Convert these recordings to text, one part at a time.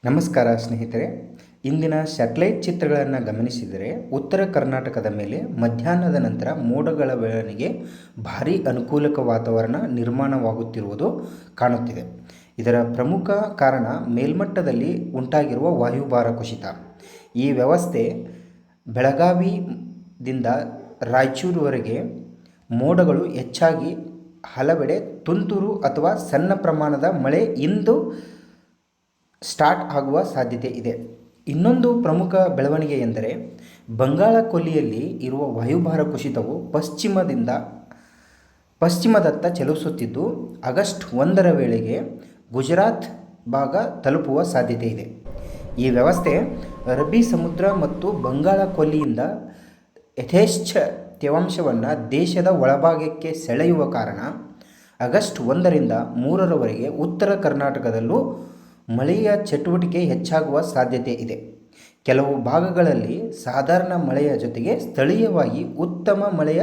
ನಮಸ್ಕಾರ ಸ್ನೇಹಿತರೆ. ಇಂದಿನ ಸ್ಯಾಟಲೈಟ್ ಚಿತ್ರಗಳನ್ನು ಗಮನಿಸಿದರೆ ಉತ್ತರ ಕರ್ನಾಟಕದ ಮೇಲೆ ಮಧ್ಯಾಹ್ನದ ನಂತರ ಮೋಡಗಳ ಬೆಳವಣಿಗೆ ಭಾರೀ ಅನುಕೂಲಕ ವಾತಾವರಣ ನಿರ್ಮಾಣವಾಗುತ್ತಿರುವುದು ಕಾಣುತ್ತಿದೆ. ಇದರ ಪ್ರಮುಖ ಕಾರಣ ಮೇಲ್ಮಟ್ಟದಲ್ಲಿ ಉಂಟಾಗಿರುವ ವಾಯುಭಾರ ಕುಸಿತ. ಈ ವ್ಯವಸ್ಥೆ ಬೆಳಗಾವಿದಿಂದ ರಾಯಚೂರುವರೆಗೆ ಮೋಡಗಳು ಹೆಚ್ಚಾಗಿ ಹಲವೆಡೆ ತುಂತುರು ಅಥವಾ ಸಣ್ಣ ಪ್ರಮಾಣದ ಮಳೆ ಇಂದು ಸ್ಟಾರ್ಟ್ ಆಗುವ ಸಾಧ್ಯತೆ ಇದೆ. ಇನ್ನೊಂದು ಪ್ರಮುಖ ಬೆಳವಣಿಗೆ ಎಂದರೆ ಬಂಗಾಳ ಕೊಲ್ಲಿಯಲ್ಲಿ ಇರುವ ವಾಯುಭಾರ ಕುಸಿತವು ಪಶ್ಚಿಮದತ್ತ ಚಲಿಸುತ್ತಿದ್ದು ಆಗಸ್ಟ್ 1ರ ವೇಳೆಗೆ ಗುಜರಾತ್ ಭಾಗ ತಲುಪುವ ಸಾಧ್ಯತೆ ಇದೆ. ಈ ವ್ಯವಸ್ಥೆ ಅರಬ್ಬಿ ಸಮುದ್ರ ಮತ್ತು ಬಂಗಾಳ ಕೊಲ್ಲಿಯಿಂದ ಯಥೇಚ್ಛ ತೇವಾಂಶವನ್ನು ದೇಶದ ಒಳಭಾಗಕ್ಕೆ ಸೆಳೆಯುವ ಕಾರಣ ಆಗಸ್ಟ್ 1ರಿಂದ 3ರವರೆಗೆ ಉತ್ತರ ಕರ್ನಾಟಕದಲ್ಲೂ ಮಳೆಯ ಚಟುವಟಿಕೆ ಹೆಚ್ಚಾಗುವ ಸಾಧ್ಯತೆ ಇದೆ. ಕೆಲವು ಭಾಗಗಳಲ್ಲಿ ಸಾಧಾರಣ ಮಳೆಯ ಜೊತೆಗೆ ಸ್ಥಳೀಯವಾಗಿ ಉತ್ತಮ ಮಳೆಯ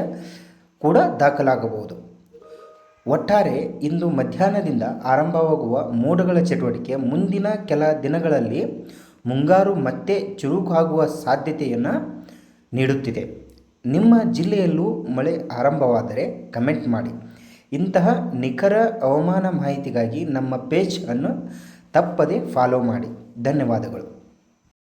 ಕೂಡ ದಾಖಲಾಗಬಹುದು. ಒಟ್ಟಾರೆ ಇಂದು ಮಧ್ಯಾಹ್ನದಿಂದ ಆರಂಭವಾಗುವ ಮೋಡಗಳ ಚಟುವಟಿಕೆ ಮುಂದಿನ ಕೆಲ ದಿನಗಳಲ್ಲಿ ಮುಂಗಾರು ಮತ್ತೆ ಚುರುಕಾಗುವ ಸಾಧ್ಯತೆಯನ್ನು ನೀಡುತ್ತಿದೆ. ನಿಮ್ಮ ಜಿಲ್ಲೆಯಲ್ಲೂ ಮಳೆ ಆರಂಭವಾದರೆ ಕಮೆಂಟ್ ಮಾಡಿ. ಇಂತಹ ನಿಖರ ಹವಾಮಾನ ಮಾಹಿತಿಗಾಗಿ ನಮ್ಮ ಪೇಜ್ ಅನ್ನು ತಪ್ಪದೆ ಫಾಲೋ ಮಾಡಿ. ಧನ್ಯವಾದಗಳು.